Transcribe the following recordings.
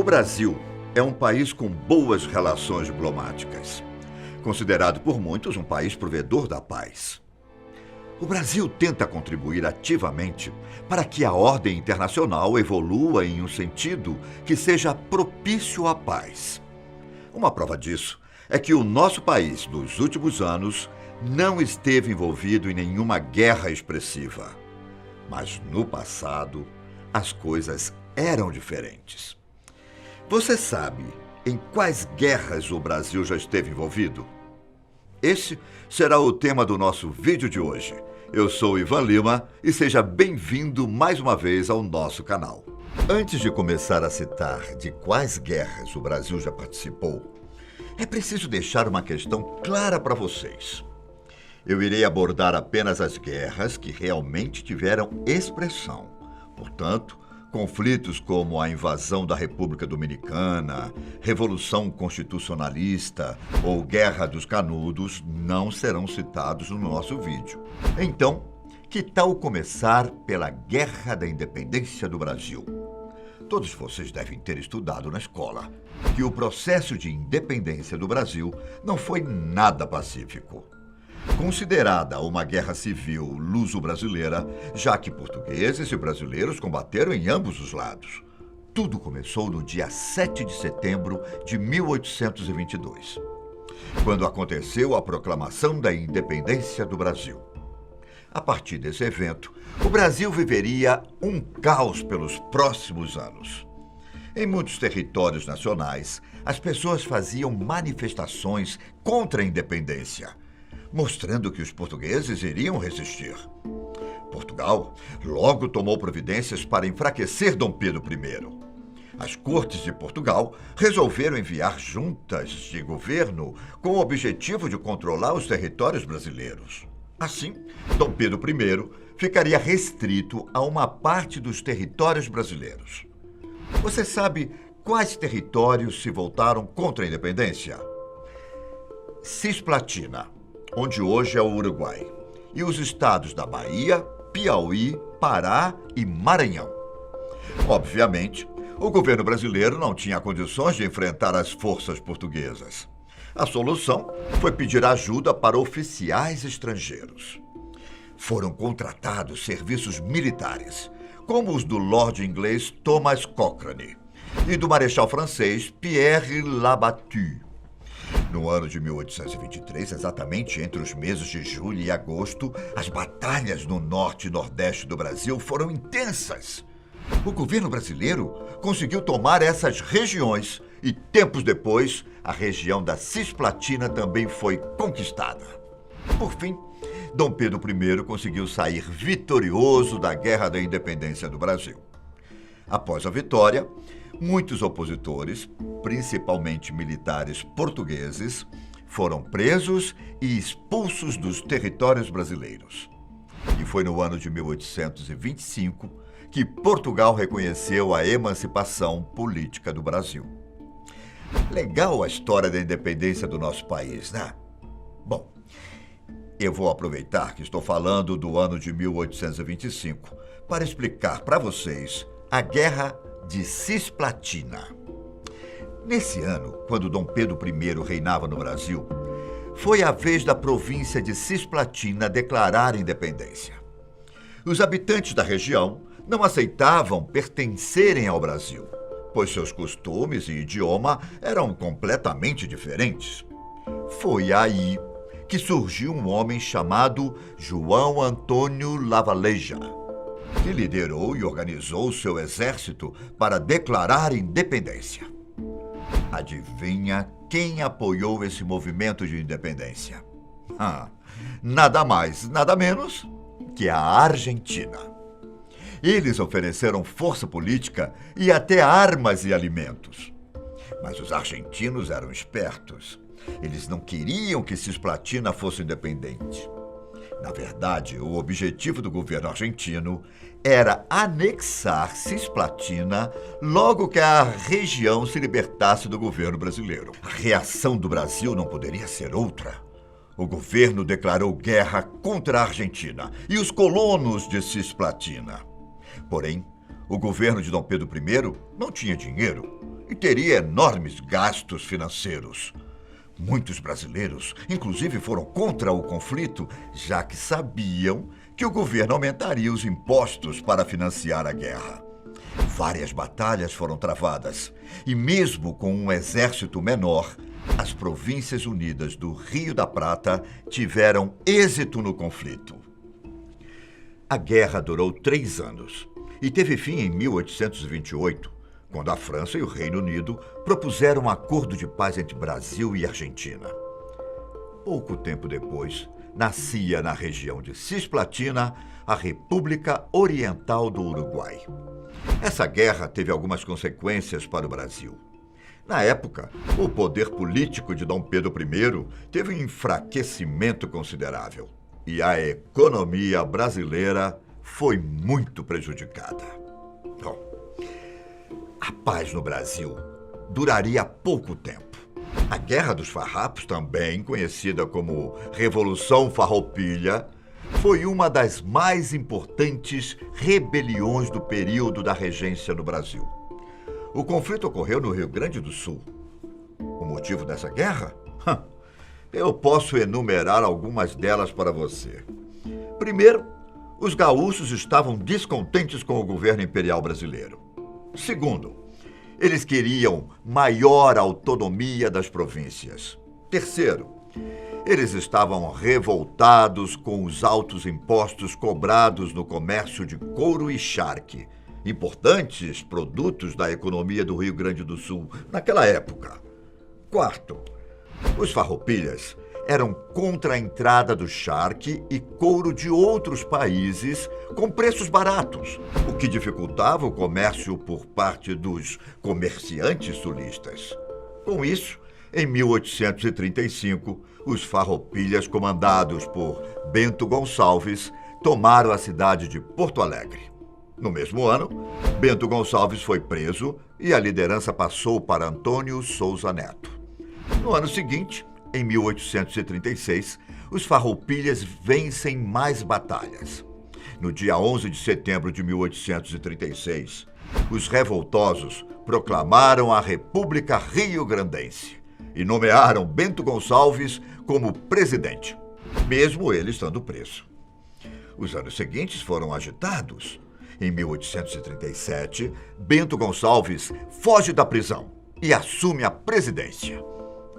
O Brasil é um país com boas relações diplomáticas, considerado por muitos um país provedor da paz. O Brasil tenta contribuir ativamente para que a ordem internacional evolua em um sentido que seja propício à paz. Uma prova disso é que o nosso país, nos últimos anos, não esteve envolvido em nenhuma guerra expressiva. Mas no passado, as coisas eram diferentes. Você sabe em quais guerras o Brasil já esteve envolvido? Esse será o tema do nosso vídeo de hoje. Eu sou Ivan Lima e seja bem-vindo mais uma vez ao nosso canal. Antes de começar a citar de quais guerras o Brasil já participou, é preciso deixar uma questão clara para vocês. Eu irei abordar apenas as guerras que realmente tiveram expressão. Portanto, conflitos como a invasão da República Dominicana, Revolução Constitucionalista ou Guerra dos Canudos não serão citados no nosso vídeo. Então, que tal começar pela Guerra da Independência do Brasil? Todos vocês devem ter estudado na escola que o processo de independência do Brasil não foi nada pacífico. Considerada uma guerra civil luso-brasileira, já que portugueses e brasileiros combateram em ambos os lados. Tudo começou no dia 7 de setembro de 1822, quando aconteceu a proclamação da independência do Brasil. A partir desse evento, o Brasil viveria um caos pelos próximos anos. Em muitos territórios nacionais, as pessoas faziam manifestações contra a independência, mostrando que os portugueses iriam resistir. Portugal logo tomou providências para enfraquecer Dom Pedro I. As cortes de Portugal resolveram enviar juntas de governo com o objetivo de controlar os territórios brasileiros. Assim, Dom Pedro I ficaria restrito a uma parte dos territórios brasileiros. Você sabe quais territórios se voltaram contra a independência? Cisplatina, onde hoje é o Uruguai, e os estados da Bahia, Piauí, Pará e Maranhão. Obviamente, o governo brasileiro não tinha condições de enfrentar as forças portuguesas. A solução foi pedir ajuda para oficiais estrangeiros. Foram contratados serviços militares, como os do Lorde inglês Thomas Cochrane e do marechal francês Pierre Labatut. No ano de 1823, exatamente entre os meses de julho e agosto, as batalhas no norte e nordeste do Brasil foram intensas. O governo brasileiro conseguiu tomar essas regiões e, tempos depois, a região da Cisplatina também foi conquistada. Por fim, Dom Pedro I conseguiu sair vitorioso da Guerra da Independência do Brasil. Após a vitória, muitos opositores, principalmente militares portugueses, foram presos e expulsos dos territórios brasileiros. E foi no ano de 1825 que Portugal reconheceu a emancipação política do Brasil. Legal a história da independência do nosso país, né? Bom, eu vou aproveitar que estou falando do ano de 1825 para explicar para vocês a Guerra de Cisplatina. Nesse ano, quando Dom Pedro I reinava no Brasil, foi a vez da província de Cisplatina declarar independência. Os habitantes da região não aceitavam pertencerem ao Brasil, pois seus costumes e idioma eram completamente diferentes. Foi aí que surgiu um homem chamado João Antônio Lavalleja, que liderou e organizou seu exército para declarar independência. Adivinha quem apoiou esse movimento de independência? Nada mais, nada menos que a Argentina. Eles ofereceram força política e até armas e alimentos. Mas os argentinos eram espertos. Eles não queriam que Cisplatina fosse independente. Na verdade, o objetivo do governo argentino era anexar Cisplatina logo que a região se libertasse do governo brasileiro. A reação do Brasil não poderia ser outra. O governo declarou guerra contra a Argentina e os colonos de Cisplatina. Porém, o governo de Dom Pedro I não tinha dinheiro e teria enormes gastos financeiros. Muitos brasileiros, inclusive, foram contra o conflito, já que sabiam que o governo aumentaria os impostos para financiar a guerra. Várias batalhas foram travadas e, mesmo com um exército menor, as Províncias Unidas do Rio da Prata tiveram êxito no conflito. A guerra durou 3 anos e teve fim em 1828, quando a França e o Reino Unido propuseram um acordo de paz entre Brasil e Argentina. Pouco tempo depois, nascia na região de Cisplatina a República Oriental do Uruguai. Essa guerra teve algumas consequências para o Brasil. Na época, o poder político de Dom Pedro I teve um enfraquecimento considerável e a economia brasileira foi muito prejudicada. Bom, a paz no Brasil duraria pouco tempo. A Guerra dos Farrapos, também conhecida como Revolução Farroupilha, foi uma das mais importantes rebeliões do período da regência no Brasil. O conflito ocorreu no Rio Grande do Sul. O motivo dessa guerra? Eu posso enumerar algumas delas para você. Primeiro, os gaúchos estavam descontentes com o governo imperial brasileiro. Segundo, eles queriam maior autonomia das províncias. Terceiro, eles estavam revoltados com os altos impostos cobrados no comércio de couro e charque, importantes produtos da economia do Rio Grande do Sul naquela época. Quarto, os farroupilhas eram contra a entrada do charque e couro de outros países com preços baratos, o que dificultava o comércio por parte dos comerciantes sulistas. Com isso, em 1835, os farroupilhas, comandados por Bento Gonçalves, tomaram a cidade de Porto Alegre. No mesmo ano, Bento Gonçalves foi preso e a liderança passou para Antônio Souza Neto. No ano seguinte, em 1836, os farroupilhas vencem mais batalhas. No dia 11 de setembro de 1836, os revoltosos proclamaram a República Rio-Grandense e nomearam Bento Gonçalves como presidente, mesmo ele estando preso. Os anos seguintes foram agitados. Em 1837, Bento Gonçalves foge da prisão e assume a presidência.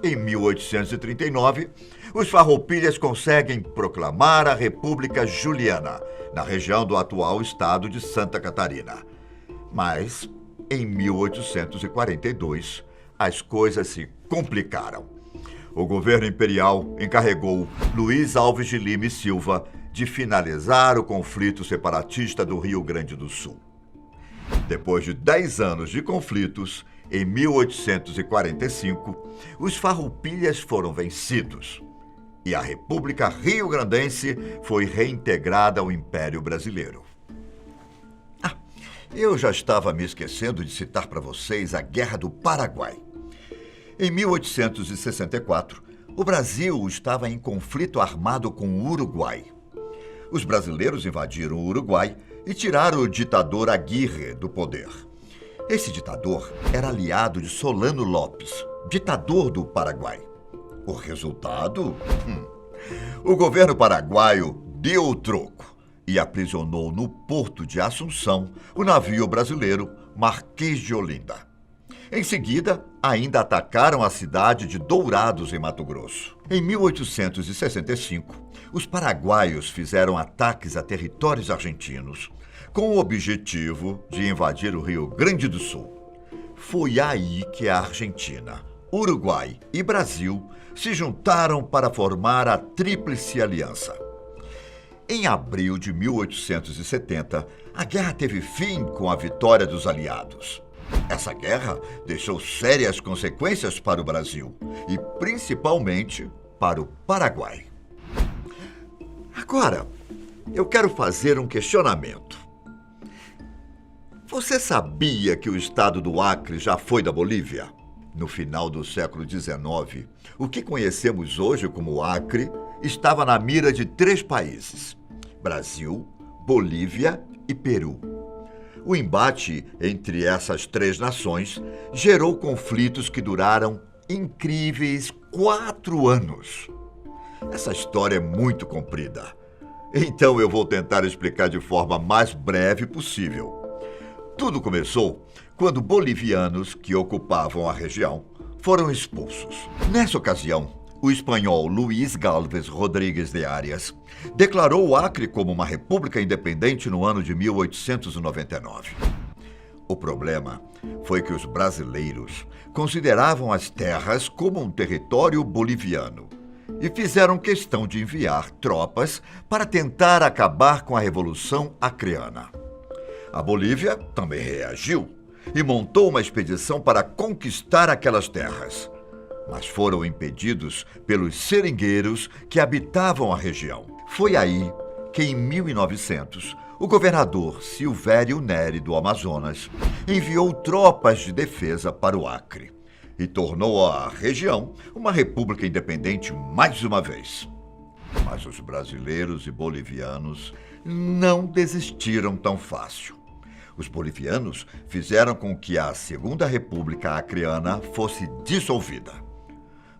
Em 1839, os farroupilhas conseguem proclamar a República Juliana, na região do atual estado de Santa Catarina. Mas, em 1842, as coisas se complicaram. O governo imperial encarregou Luiz Alves de Lima e Silva de finalizar o conflito separatista do Rio Grande do Sul. Depois de 10 anos de conflitos, em 1845, os farroupilhas foram vencidos e a República Rio-Grandense foi reintegrada ao Império Brasileiro. Eu já estava me esquecendo de citar para vocês a Guerra do Paraguai. Em 1864, o Brasil estava em conflito armado com o Uruguai. Os brasileiros invadiram o Uruguai e tiraram o ditador Aguirre do poder. Esse ditador era aliado de Solano Lopes, ditador do Paraguai. O resultado? O governo paraguaio deu o troco e aprisionou no porto de Assunção o navio brasileiro Marquês de Olinda. Em seguida, ainda atacaram a cidade de Dourados, em Mato Grosso. Em 1865, os paraguaios fizeram ataques a territórios argentinos, com o objetivo de invadir o Rio Grande do Sul. Foi aí que a Argentina, Uruguai e Brasil se juntaram para formar a Tríplice Aliança. Em abril de 1870, a guerra teve fim com a vitória dos aliados. Essa guerra deixou sérias consequências para o Brasil e principalmente para o Paraguai. Agora, eu quero fazer um questionamento. Você sabia que o estado do Acre já foi da Bolívia? No final do século XIX, o que conhecemos hoje como Acre estava na mira de 3 países: Brasil, Bolívia e Peru. O embate entre essas três nações gerou conflitos que duraram incríveis 4 anos. Essa história é muito comprida, então eu vou tentar explicar de forma mais breve possível. Tudo começou quando bolivianos que ocupavam a região foram expulsos. Nessa ocasião, o espanhol Luís Galvez Rodrigues de Arias declarou o Acre como uma república independente no ano de 1899. O problema foi que os brasileiros consideravam as terras como um território boliviano e fizeram questão de enviar tropas para tentar acabar com a Revolução Acreana. A Bolívia também reagiu e montou uma expedição para conquistar aquelas terras, mas foram impedidos pelos seringueiros que habitavam a região. Foi aí que, em 1900, o governador Silvério Neri do Amazonas enviou tropas de defesa para o Acre e tornou a região uma república independente mais uma vez. Mas os brasileiros e bolivianos não desistiram tão fácil. Os bolivianos fizeram com que a Segunda República Acreana fosse dissolvida.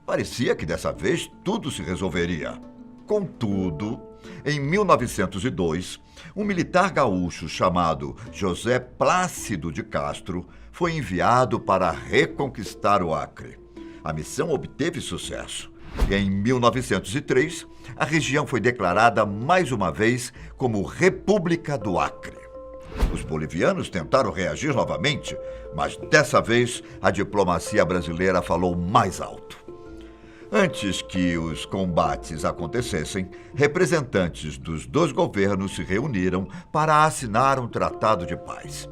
Parecia que dessa vez tudo se resolveria. Contudo, em 1902, um militar gaúcho chamado José Plácido de Castro foi enviado para reconquistar o Acre. A missão obteve sucesso e, em 1903, a região foi declarada mais uma vez como República do Acre. Os bolivianos tentaram reagir novamente, mas dessa vez a diplomacia brasileira falou mais alto. Antes que os combates acontecessem, representantes dos dois governos se reuniram para assinar um tratado de paz.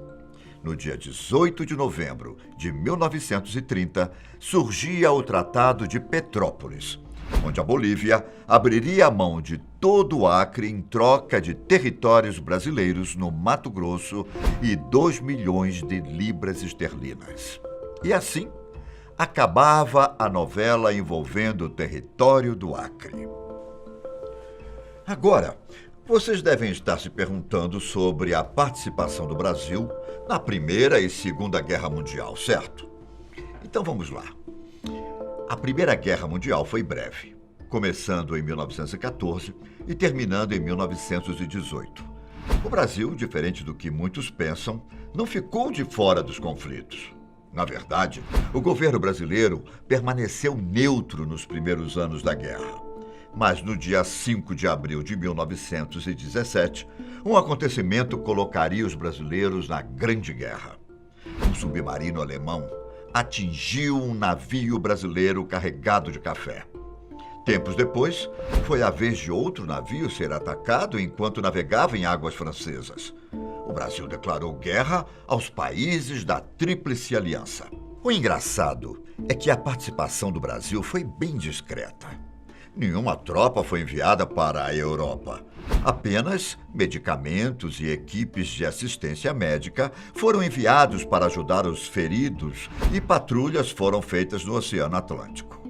No dia 18 de novembro de 1930, surgia o Tratado de Petrópolis, onde a Bolívia abriria a mão de todo o Acre em troca de territórios brasileiros no Mato Grosso e 2 milhões de libras esterlinas. E assim, acabava a novela envolvendo o território do Acre. Agora, vocês devem estar se perguntando sobre a participação do Brasil na Primeira e Segunda Guerra Mundial, certo? Então vamos lá. A Primeira Guerra Mundial foi breve, começando em 1914 e terminando em 1918. O Brasil, diferente do que muitos pensam, não ficou de fora dos conflitos. Na verdade, o governo brasileiro permaneceu neutro nos primeiros anos da guerra. Mas no dia 5 de abril de 1917, um acontecimento colocaria os brasileiros na Grande Guerra. Um submarino alemão atingiu um navio brasileiro carregado de café. Tempos depois, foi a vez de outro navio ser atacado enquanto navegava em águas francesas. O Brasil declarou guerra aos países da Tríplice Aliança. O engraçado é que a participação do Brasil foi bem discreta. Nenhuma tropa foi enviada para a Europa. Apenas medicamentos e equipes de assistência médica foram enviados para ajudar os feridos e patrulhas foram feitas no Oceano Atlântico.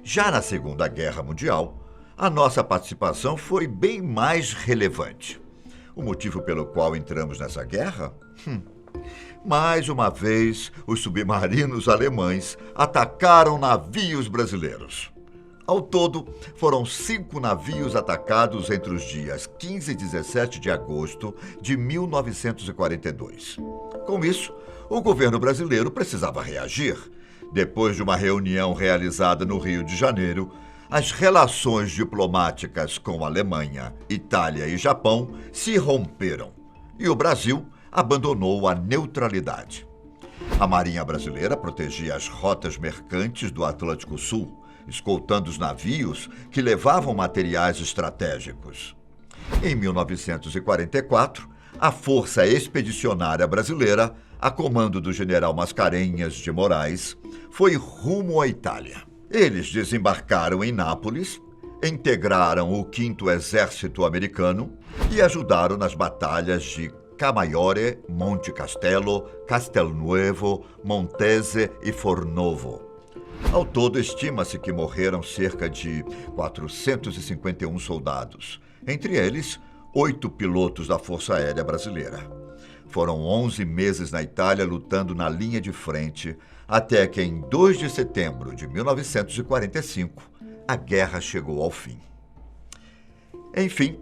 Já na Segunda Guerra Mundial, a nossa participação foi bem mais relevante. O motivo pelo qual entramos nessa guerra? Mais uma vez, os submarinos alemães atacaram navios brasileiros. Ao todo, foram 5 navios atacados entre os dias 15 e 17 de agosto de 1942. Com isso, o governo brasileiro precisava reagir. Depois de uma reunião realizada no Rio de Janeiro, as relações diplomáticas com Alemanha, Itália e Japão se romperam e o Brasil abandonou a neutralidade. A Marinha Brasileira protegia as rotas mercantes do Atlântico Sul, escoltando os navios que levavam materiais estratégicos. Em 1944, a Força Expedicionária Brasileira, a comando do general Mascarenhas de Moraes, foi rumo à Itália. Eles desembarcaram em Nápoles, integraram o 5º Exército Americano e ajudaram nas batalhas de Camaiore, Monte Castello, Castelnuovo, Montese e Fornovo. Ao todo, estima-se que morreram cerca de 451 soldados, entre eles 8 pilotos da Força Aérea Brasileira. Foram 11 meses na Itália lutando na linha de frente, até que em 2 de setembro de 1945, a guerra chegou ao fim. Enfim,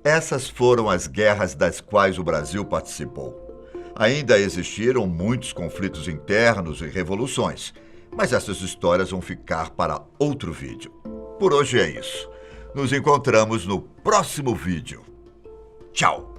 essas foram as guerras das quais o Brasil participou. Ainda existiram muitos conflitos internos e revoluções, mas essas histórias vão ficar para outro vídeo. Por hoje é isso. Nos encontramos no próximo vídeo. Tchau!